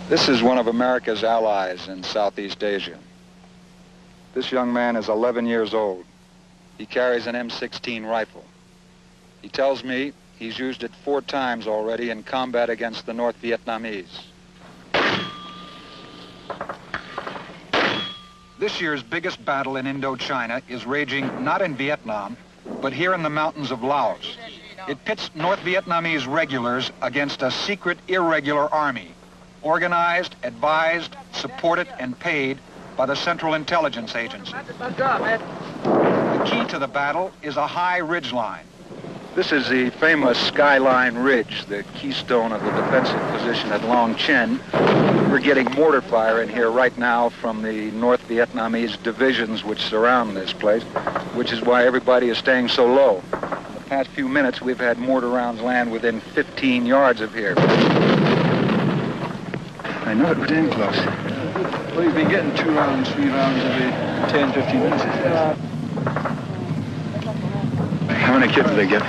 This is one of America's allies in Southeast Asia. This young man is 11 years old. He carries an M16 rifle. He tells me he's used it 4 times already in combat against the North Vietnamese. This year's biggest battle in Indochina is raging not in Vietnam, but here in the mountains of Laos. It pits North Vietnamese regulars against a secret irregular army, organized, advised, supported, and paid by the Central Intelligence Agency. The key to the battle is a high ridge line. This is the famous Skyline Ridge, the keystone of the defensive position at Long Chen. We're getting mortar fire in here right now from the North Vietnamese divisions which surround this place, which is why everybody is staying so low. In the past few minutes, we've had mortar rounds land within 15 yards of here. I know it, we're damn close. Well, you've been getting 2 rounds, 3 rounds every 10, 15 minutes. How many kids do they get?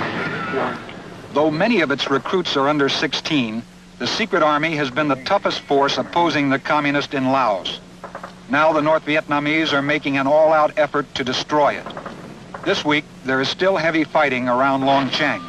Though many of its recruits are under 16, the secret army has been the toughest force opposing the communists in Laos. Now the North Vietnamese are making an all-out effort to destroy it. This week, there is still heavy fighting around Long Chen.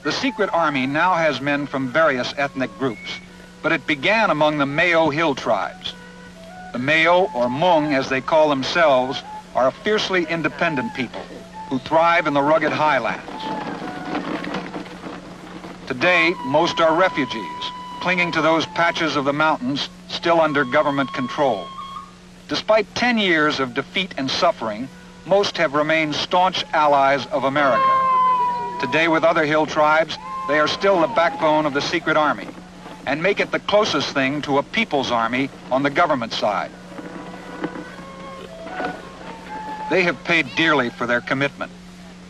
The secret army now has men from various ethnic groups, but it began among the Mao hill tribes. The Mao, or Hmong as they call themselves, are a fiercely independent people who thrive in the rugged highlands. Today, most are refugees, clinging to those patches of the mountains still under government control. Despite 10 years of defeat and suffering, most have remained staunch allies of America. Today, with other hill tribes, they are still the backbone of the secret army and make it the closest thing to a people's army on the government side. They have paid dearly for their commitment.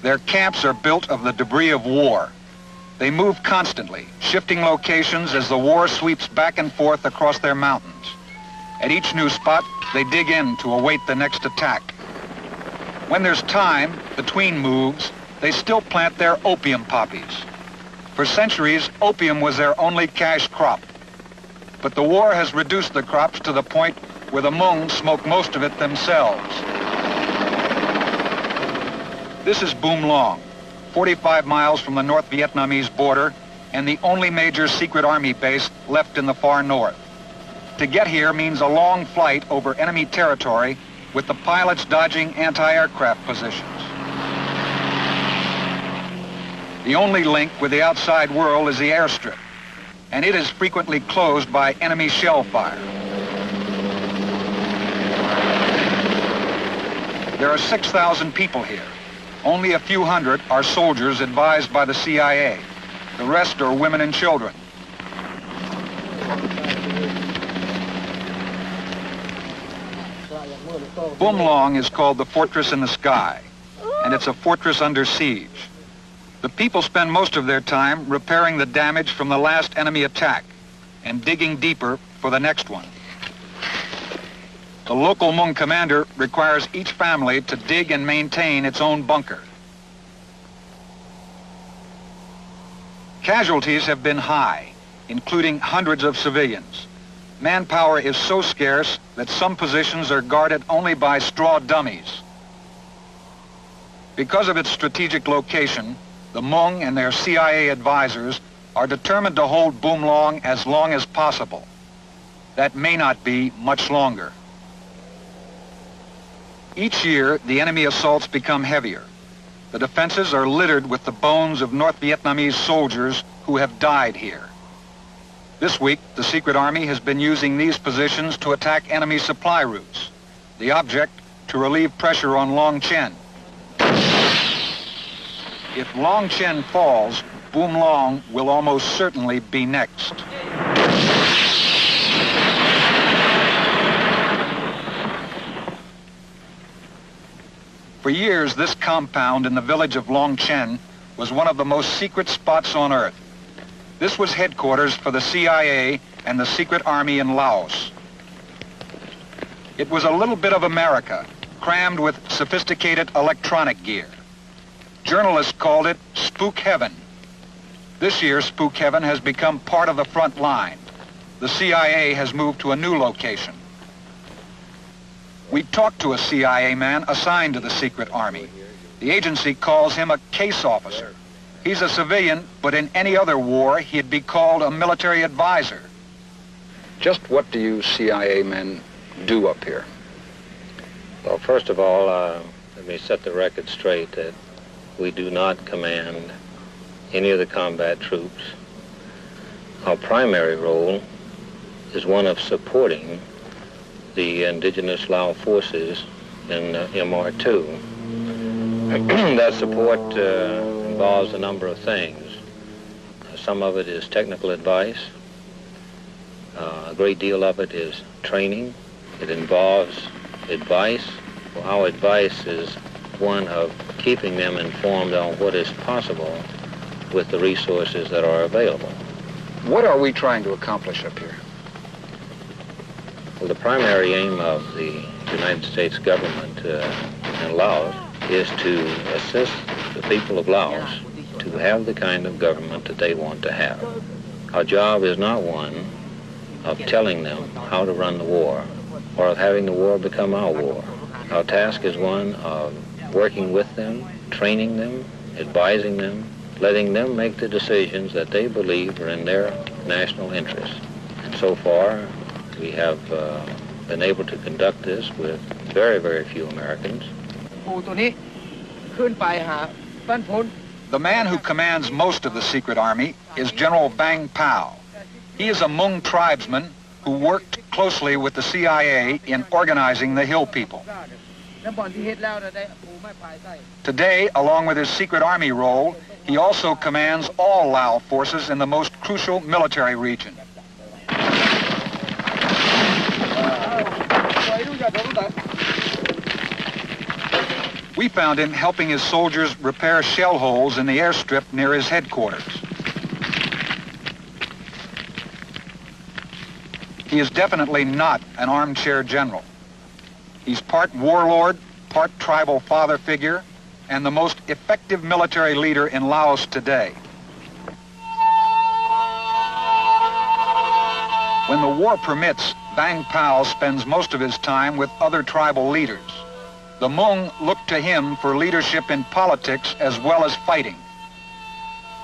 Their camps are built of the debris of war. They move constantly, shifting locations as the war sweeps back and forth across their mountains. At each new spot, they dig in to await the next attack. When there's time between moves, they still plant their opium poppies. For centuries, opium was their only cash crop. But the war has reduced the crops to the point where the Hmong smoke most of it themselves. This is Boom Long, 45 miles from the North Vietnamese border and the only major secret army base left in the far north. To get here means a long flight over enemy territory with the pilots dodging anti-aircraft positions. The only link with the outside world is the airstrip, and it is frequently closed by enemy shell fire. There are 6,000 people here. Only a few hundred are soldiers advised by the CIA. The rest are women and children. Boom Long is called the fortress in the sky, and it's a fortress under siege. The people spend most of their time repairing the damage from the last enemy attack and digging deeper for the next one. The local Hmong commander requires each family to dig and maintain its own bunker. Casualties have been high, including hundreds of civilians. Manpower is so scarce that some positions are guarded only by straw dummies. Because of its strategic location, the Hmong and their CIA advisors are determined to hold Boom Long as possible. That may not be much longer. Each year, the enemy assaults become heavier. The defenses are littered with the bones of North Vietnamese soldiers who have died here. This week, the Secret Army has been using these positions to attack enemy supply routes. The object, to relieve pressure on Long Chen. If Long Chen falls, Boom Long will almost certainly be next. For years, this compound in the village of Long Chen was one of the most secret spots on Earth. This was headquarters for the CIA and the Secret Army in Laos. It was a little bit of America, crammed with sophisticated electronic gear. Journalists called it Spook Heaven. This year, Spook Heaven has become part of the front line. The CIA has moved to a new location. We talked to a CIA man assigned to the Secret Army. The agency calls him a case officer. He's a civilian, but in any other war, he'd be called a military advisor. Just what do you CIA men do up here? Well, first of all, let me set the record straight that we do not command any of the combat troops. Our primary role is one of supporting the indigenous Lao forces in MR2. That support involves a number of things. Some of it is technical advice. A great deal of it is training. It involves advice. Well, our advice is one of keeping them informed on what is possible with the resources that are available. What are we trying to accomplish up here? Well, the primary aim of the United States government in Laos is to assist the people of Laos to have the kind of government that they want to have. Our job is not one of telling them how to run the war or of having the war become our war. Our task is one of working with them, training them, advising them, letting them make the decisions that they believe are in their national interest. And so far, we have been able to conduct this with very, very few Americans. The man who commands most of the Secret Army is General Vang Pao. He is a Hmong tribesman who worked closely with the CIA in organizing the Hill people. Today, along with his Secret Army role, he also commands all Lao forces in the most crucial military region. We found him helping his soldiers repair shell holes in the airstrip near his headquarters. He is definitely not an armchair general. He's part warlord, part tribal father figure, and the most effective military leader in Laos today. When the war permits, Vang Pao spends most of his time with other tribal leaders. The Hmong look to him for leadership in politics as well as fighting.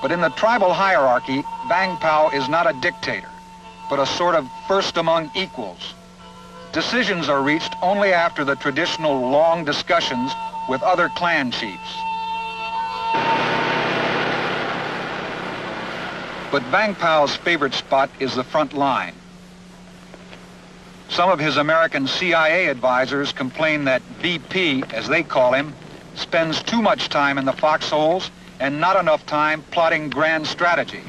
But in the tribal hierarchy, Vang Pao is not a dictator, but a sort of first among equals. Decisions are reached only after the traditional long discussions with other clan chiefs. But Vang Pao's favorite spot is the front line. Some of his American CIA advisors complain that VP, as they call him, spends too much time in the foxholes and not enough time plotting grand strategy.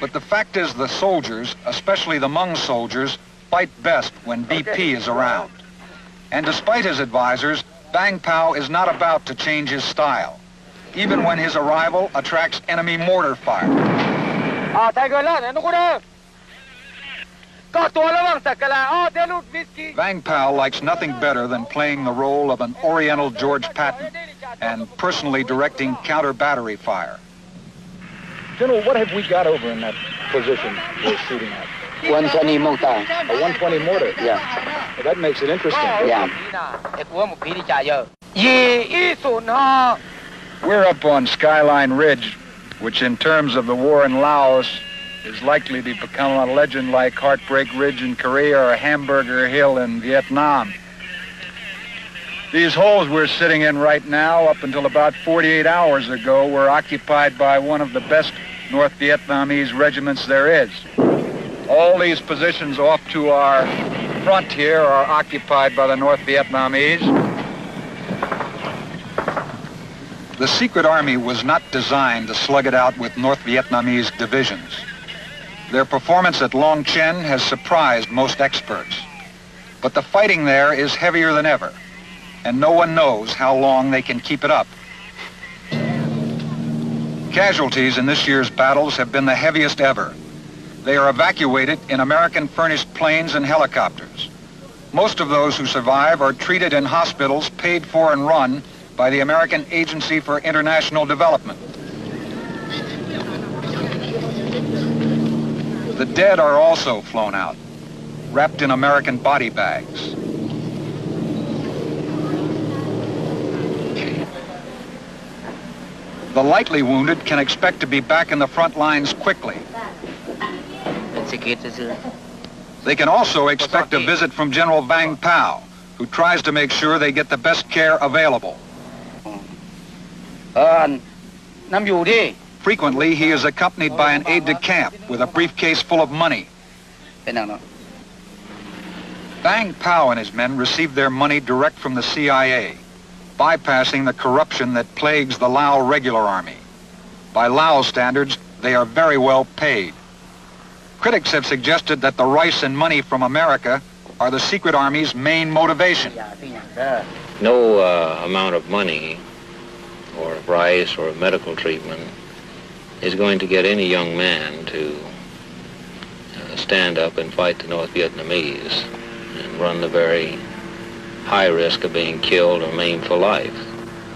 But the fact is the soldiers, especially the Hmong soldiers, fight best when VP is around. And despite his advisors, Vang Pao is not about to change his style, even when his arrival attracts enemy mortar fire. Vang Pao likes nothing better than playing the role of an Oriental George Patton and personally directing counter-battery fire. General, what have we got over in that position we're shooting at? 120 mortar. A 120 mortar? Yeah. Well, that makes it interesting. Yeah. We're up on Skyline Ridge, which in terms of the war in Laos is likely to become a legend like Heartbreak Ridge in Korea or Hamburger Hill in Vietnam. These holes we're sitting in right now, up until about 48 hours ago, were occupied by one of the best North Vietnamese regiments there is. All these positions off to our front here are occupied by the North Vietnamese. The secret army was not designed to slug it out with North Vietnamese divisions. Their performance at Long Chen has surprised most experts. But the fighting there is heavier than ever, and no one knows how long they can keep it up. Casualties in this year's battles have been the heaviest ever. They are evacuated in American-furnished planes and helicopters. Most of those who survive are treated in hospitals paid for and run by the American Agency for International Development. The dead are also flown out, wrapped in American body bags. The lightly wounded can expect to be back in the front lines quickly. They can also expect a visit from General Vang Pao, who tries to make sure they get the best care available. Frequently, he is accompanied by an aide-de-camp with a briefcase full of money. Vang Pao and his men received their money direct from the CIA, bypassing the corruption that plagues the Lao regular army. By Lao standards, they are very well paid. Critics have suggested that the rice and money from America are the secret army's main motivation. No amount of money or rice or medical treatment is going to get any young man to stand up and fight the North Vietnamese and run the very high risk of being killed or maimed for life.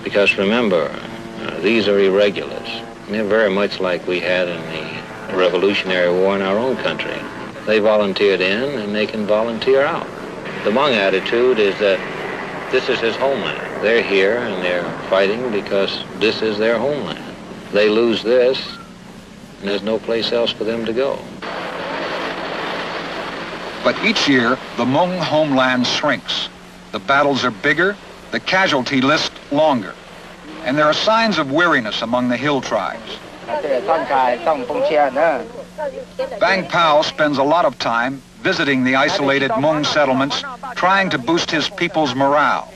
Because remember, these are irregulars. They're very much like we had in the Revolutionary War in our own country. They volunteered in and they can volunteer out. The Hmong attitude is that this is his homeland. They're here and they're fighting because this is their homeland. They lose this and there's no place else for them to go. But each year, the Hmong homeland shrinks. The battles are bigger, the casualty list longer, and there are signs of weariness among the hill tribes. Vang Pao spends a lot of time visiting the isolated Hmong settlements, trying to boost his people's morale.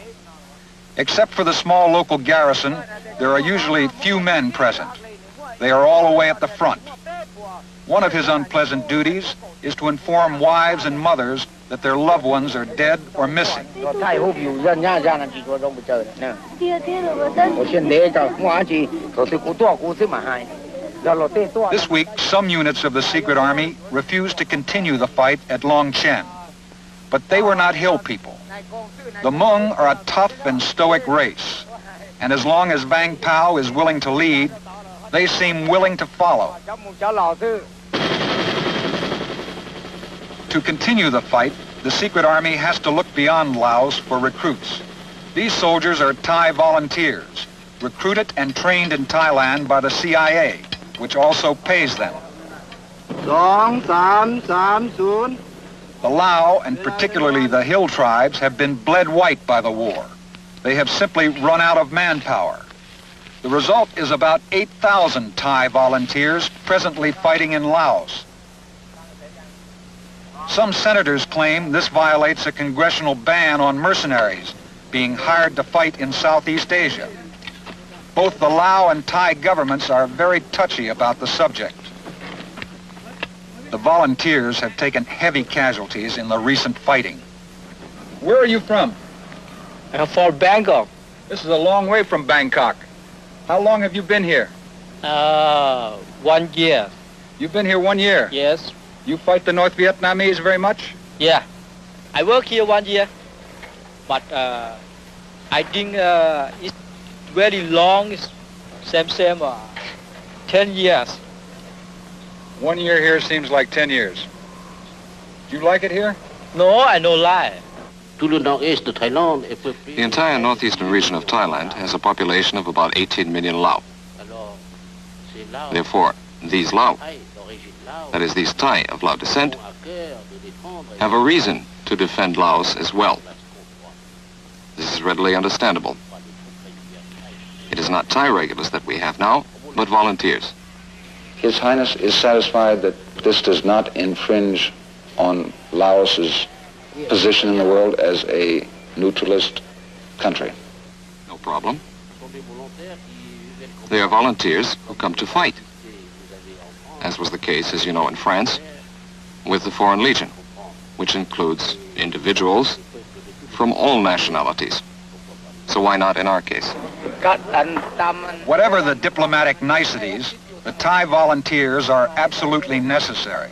Except for the small local garrison, there are usually few men present. They are all away at the front. One of his unpleasant duties is to inform wives and mothers that their loved ones are dead or missing. This week, some units of the secret army refused to continue the fight at Long Chen. But they were not hill people. The Hmong are a tough and stoic race. And as long as Vang Pao is willing to lead, they seem willing to follow. To continue the fight, the secret army has to look beyond Laos for recruits. These soldiers are Thai volunteers, recruited and trained in Thailand by the CIA, which also pays them. The Lao, and particularly the hill tribes, have been bled white by the war. They have simply run out of manpower. The result is about 8,000 Thai volunteers presently fighting in Laos. Some senators claim this violates a congressional ban on mercenaries being hired to fight in Southeast Asia. Both the Lao and Thai governments are very touchy about the subject. The volunteers have taken heavy casualties in the recent fighting. Where are you from? I'm from Bangkok. This is a long way from Bangkok. How long have you been here? 1 year. You've been here 1 year? Yes. You fight the North Vietnamese very much? Yeah. I work here 1 year, but I think it's very long. It's same 10 years. 1 year here seems like 10 years. Do you like it here? No, I don't lie. The entire northeastern region of Thailand has a population of about 18 million Lao. Therefore, these Lao, that is, these Thai of Lao descent, have a reason to defend Laos as well. This is is readily understandable. It is not Thai regulars that we have now, but volunteers. His Highness is satisfied that this does not infringe on Laos's position in the world as a neutralist country. No problem. They are volunteers who come to fight, as was the case, as you know, in France, with the Foreign Legion, which includes individuals from all nationalities. So why not in our case? Whatever the diplomatic niceties, the Thai volunteers are absolutely necessary.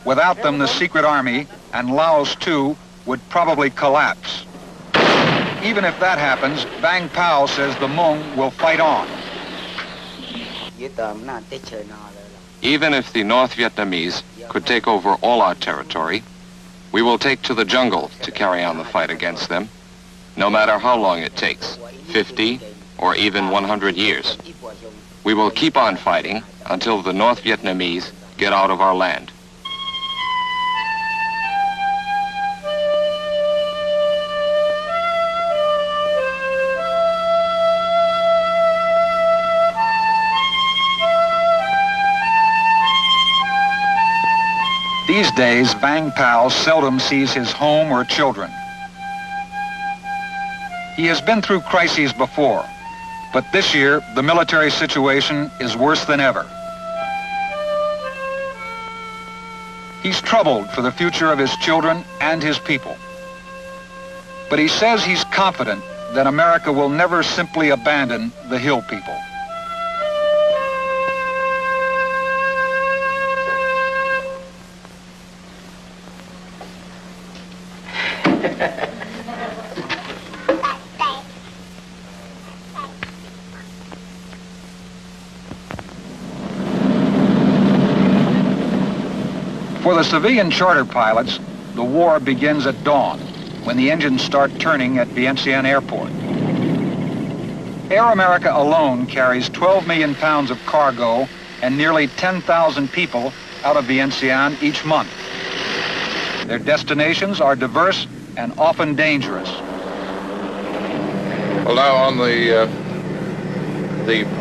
Without them, the secret army, and Laos too, would probably collapse. Even if that happens, Bang Pao says the Hmong will fight on. Even if the North Vietnamese could take over all our territory, we will take to the jungle to carry on the fight against them, no matter how long it takes, 50 or even 100 years. We will keep on fighting until the North Vietnamese get out of our land. These days, Bang Pao seldom sees his home or children. He has been through crises before, but this year, the military situation is worse than ever. He's troubled for the future of his children and his people. But he says he's confident that America will never simply abandon the Hill people. For the civilian charter pilots, the war begins at dawn, when the engines start turning at Vientiane Airport. Air America alone carries 12 million pounds of cargo and nearly 10,000 people out of Vientiane each month. Their destinations are diverse and often dangerous. Well, now on the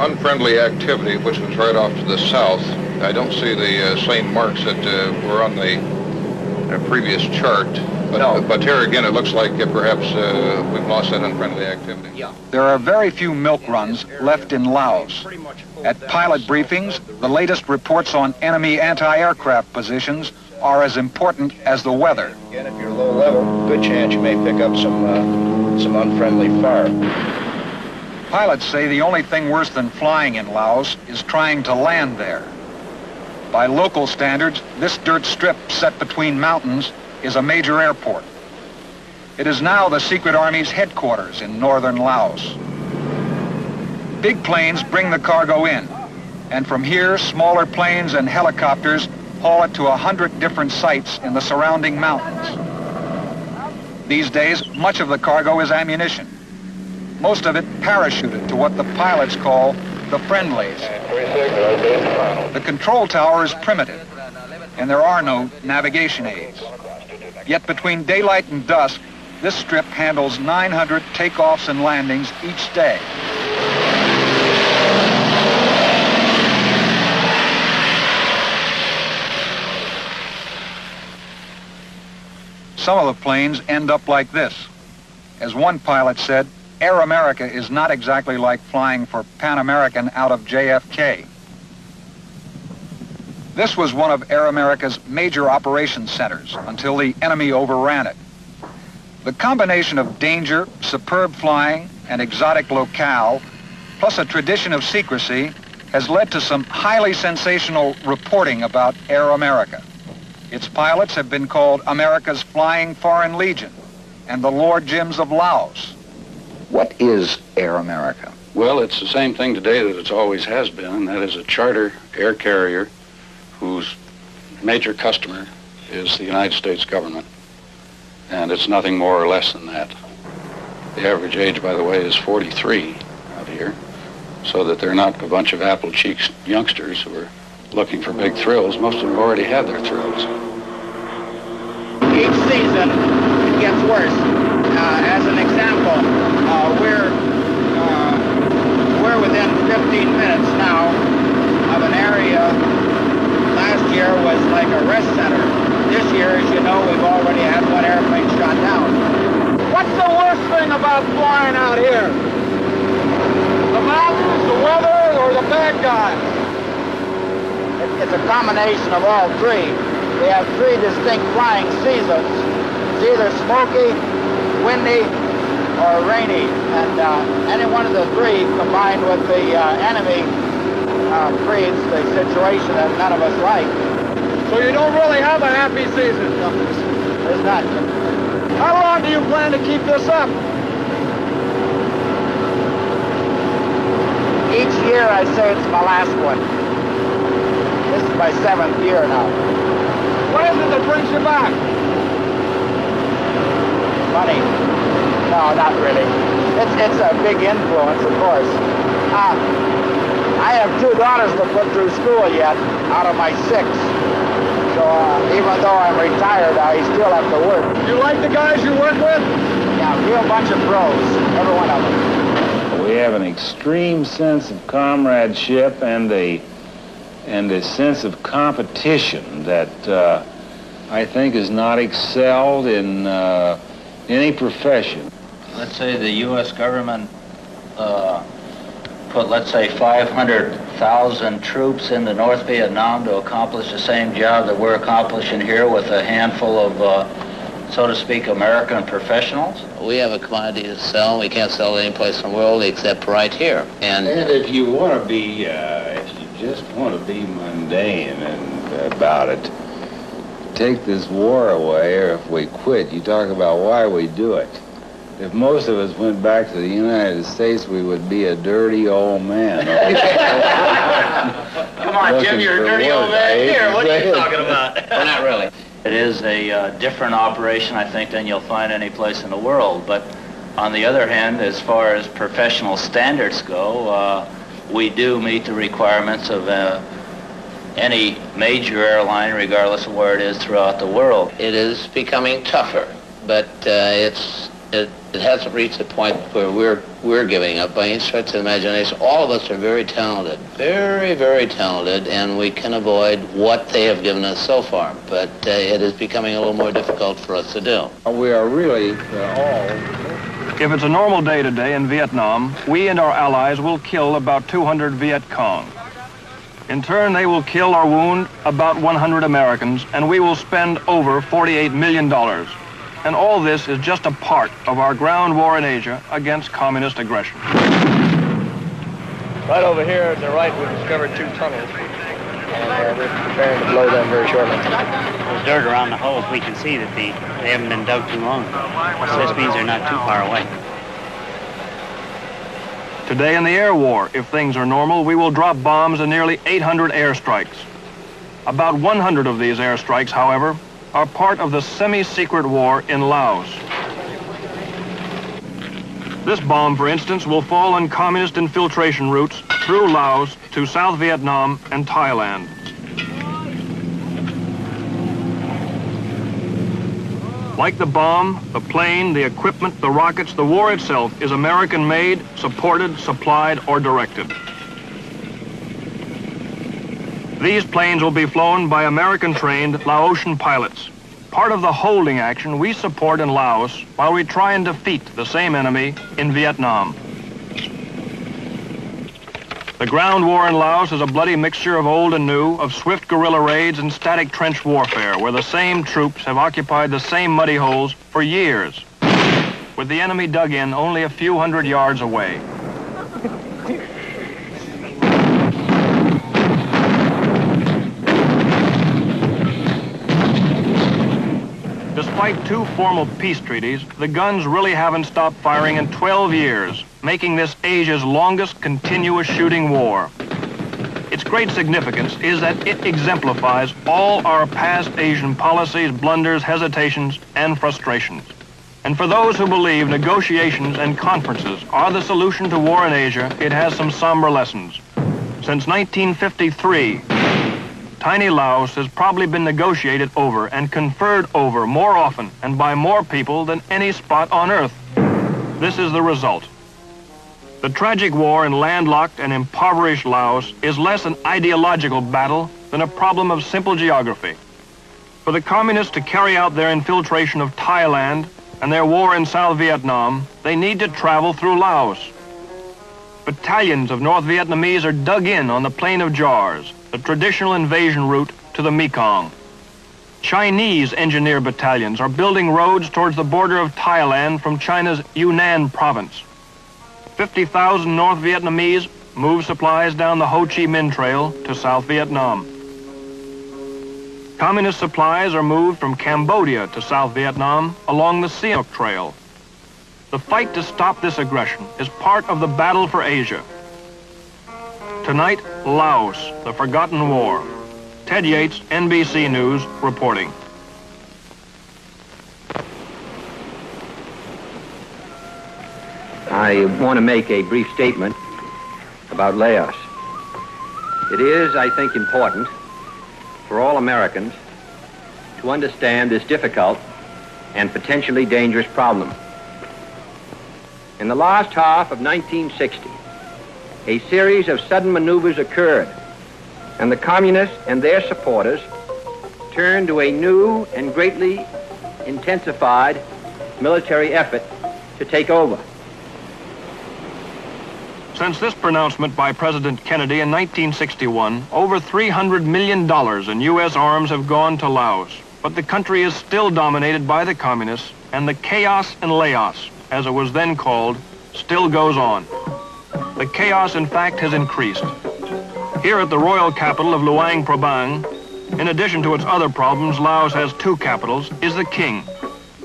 unfriendly activity, which was right off to the south, I don't see the same marks that were on the previous chart. But, no. But here again, it looks like perhaps we've lost that unfriendly activity. Yeah. There are very few milk runs left in Laos. At pilot briefings, the latest reports on enemy anti-aircraft positions are as important as the weather. Again, if you're low level, good chance you may pick up some unfriendly fire. Pilots say the only thing worse than flying in Laos is trying to land there. By local standards, this dirt strip set between mountains is a major airport. It is now the Secret Army's headquarters in northern Laos. Big planes bring the cargo in, and from here, smaller planes and helicopters haul it to 100 different sites in the surrounding mountains. These days, much of the cargo is ammunition. Most of it parachuted to what the pilots call the friendlies. The control tower is primitive, and there are no navigation aids. Yet between daylight and dusk, this strip handles 900 takeoffs and landings each day. Some of the planes end up like this. As one pilot said, Air America is not exactly like flying for Pan American out of JFK. This was one of Air America's major operations centers until the enemy overran it. The combination of danger, superb flying, and exotic locale, plus a tradition of secrecy, has led to some highly sensational reporting about Air America. Its pilots have been called America's Flying Foreign Legion and the Lord Jims of Laos. What is Air America? Well, it's the same thing today that it always has been, and that is a charter air carrier whose major customer is the United States government. And it's nothing more or less than that. The average age, by the way, is 43 out here, so that they're not a bunch of apple-cheeked youngsters who are looking for big thrills. Most of them have already had their thrills. Each season, it gets worse. as an example, we're within 15 minutes now of an area last year was like a rest center. This year, as you know, we've already had one airplane shot down. What's the worst thing about flying out here? The mountains, the weather, or the bad guys? It's a combination of all three. We have three distinct flying seasons. It's either smoky, windy, or rainy. And any one of the three combined with the enemy creates the situation that none of us like. So you don't really have a happy season? No, there's not. How long do you plan to keep this up? Each year I say it's my last one. This is my 7th year now. What is it that brings you back? Money. No, not really. It's a big influence, of course. I have 2 daughters to put through school yet, out of my 6. So even though I'm retired, I still have to work. You like the guys you work with? Yeah, a real bunch of pros, every one of them. We have an extreme sense of comradeship and a sense of competition that I think is not excelled in any profession. Let's say the U.S. government put, let's say, 500,000 troops into North Vietnam to accomplish the same job that we're accomplishing here with a handful of, so to speak, American professionals. We have a commodity to sell. We can't sell it any place in the world except right here. And if you want to be, if you just want to be mundane and about it, take this war away, or if we quit, you talk about why we do it. If most of us went back to the United States, we would be a dirty old man. Come on, Jim, you're a dirty old man here. What are you talking about? Well, not really. It is a different operation, I think, than you'll find any place in the world. But on the other hand, as far as professional standards go, we do meet the requirements of any major airline, regardless of where it is throughout the world. It is becoming tougher, but it hasn't reached the point where we're giving up by any stretch of the imagination. All of us are very talented, very, very talented, and we can avoid what they have given us so far. But it is becoming a little more difficult for us to do. We are really If it's a normal day today in Vietnam, we and our allies will kill about 200 Viet Cong. In turn, they will kill or wound about 100 Americans, and we will spend over $48 million. And all this is just a part of our ground war in Asia against communist aggression. Right over here to the right, we discovered 2 tunnels. And we're preparing to blow them very shortly. There's dirt around the holes. We can see that they haven't been dug too long. So this means they're not too far away. Today in the air war, if things are normal, we will drop bombs in nearly 800 airstrikes. About 100 of these airstrikes, however, are part of the semi-secret war in Laos. This bomb, for instance, will fall on communist infiltration routes through Laos to South Vietnam and Thailand. Like the bomb, the plane, the equipment, the rockets, the war itself is American-made, supported, supplied, or directed. These planes will be flown by American-trained Laotian pilots. Part of the holding action we support in Laos while we try and defeat the same enemy in Vietnam. The ground war in Laos is a bloody mixture of old and new, of swift guerrilla raids and static trench warfare, where the same troops have occupied the same muddy holes for years, with the enemy dug in only a few hundred yards away. Despite 2 formal peace treaties, the guns really haven't stopped firing in 12 years, making this Asia's longest continuous shooting war. Its great significance is that it exemplifies all our past Asian policies, blunders, hesitations, and frustrations. And for those who believe negotiations and conferences are the solution to war in Asia, it has some somber lessons. Since 1953, tiny Laos has probably been negotiated over and conferred over more often and by more people than any spot on Earth. This is the result. The tragic war in landlocked and impoverished Laos is less an ideological battle than a problem of simple geography. For the communists to carry out their infiltration of Thailand and their war in South Vietnam, they need to travel through Laos. Battalions of North Vietnamese are dug in on the Plain of Jars, the traditional invasion route to the Mekong. Chinese engineer battalions are building roads towards the border of Thailand from China's Yunnan province. 50,000 North Vietnamese move supplies down the Ho Chi Minh Trail to South Vietnam. Communist supplies are moved from Cambodia to South Vietnam along the Sihanouk Trail. The fight to stop this aggression is part of the battle for Asia. Tonight, Laos, the forgotten war. Ted Yates, NBC News, reporting. I want to make a brief statement about Laos. It is, I think, important for all Americans to understand this difficult and potentially dangerous problem. In the last half of 1960, a series of sudden maneuvers occurred, and the communists and their supporters turned to a new and greatly intensified military effort to take over. Since this pronouncement by President Kennedy in 1961, over $300 million in U.S. arms have gone to Laos, but the country is still dominated by the communists, and the chaos in Laos, as it was then called, still goes on. The chaos, in fact, has increased. Here at the royal capital of Luang Prabang, in addition to its other problems, Laos has two capitals, is the king.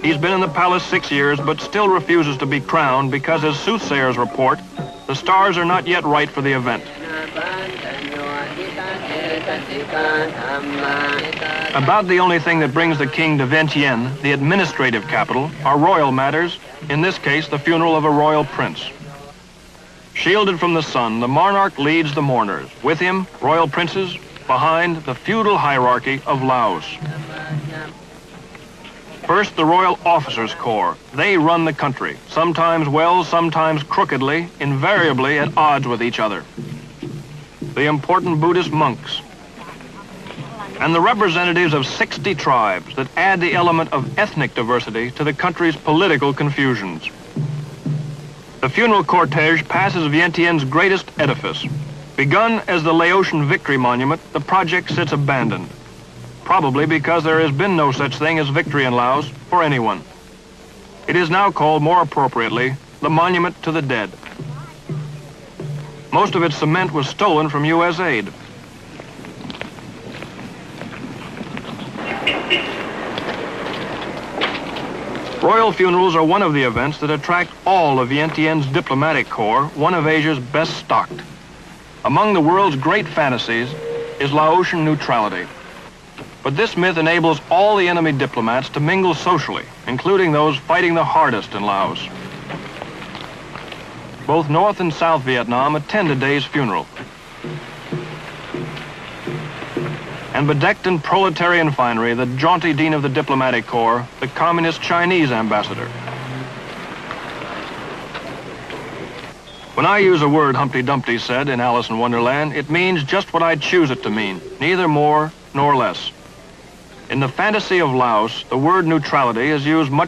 He's been in the palace 6 years, but still refuses to be crowned because, as soothsayers report, the stars are not yet right for the event. About the only thing that brings the king to Vientiane, the administrative capital, are royal matters, in this case, the funeral of a royal prince. Shielded from the sun, the monarch leads the mourners. With him, royal princes, behind the feudal hierarchy of Laos. First, the Royal Officers Corps. They run the country, sometimes well, sometimes crookedly, invariably at odds with each other. The important Buddhist monks. And the representatives of 60 tribes that add the element of ethnic diversity to the country's political confusions. The funeral cortege passes Vientiane's greatest edifice. Begun as the Laotian Victory Monument, the project sits abandoned. Probably because there has been no such thing as victory in Laos for anyone. It is now called, more appropriately, the Monument to the Dead. Most of its cement was stolen from U.S. aid. Royal funerals are one of the events that attract all of Vientiane's diplomatic corps, one of Asia's best stocked. Among the world's great fantasies is Laotian neutrality. But this myth enables all the enemy diplomats to mingle socially, including those fighting the hardest in Laos. Both North and South Vietnam attend a day's funeral. And bedecked in proletarian finery, the jaunty dean of the diplomatic corps, the communist Chinese ambassador. When I use a word, Humpty Dumpty said in Alice in Wonderland, it means just what I choose it to mean, neither more nor less. In the fantasy of Laos, the word neutrality is used much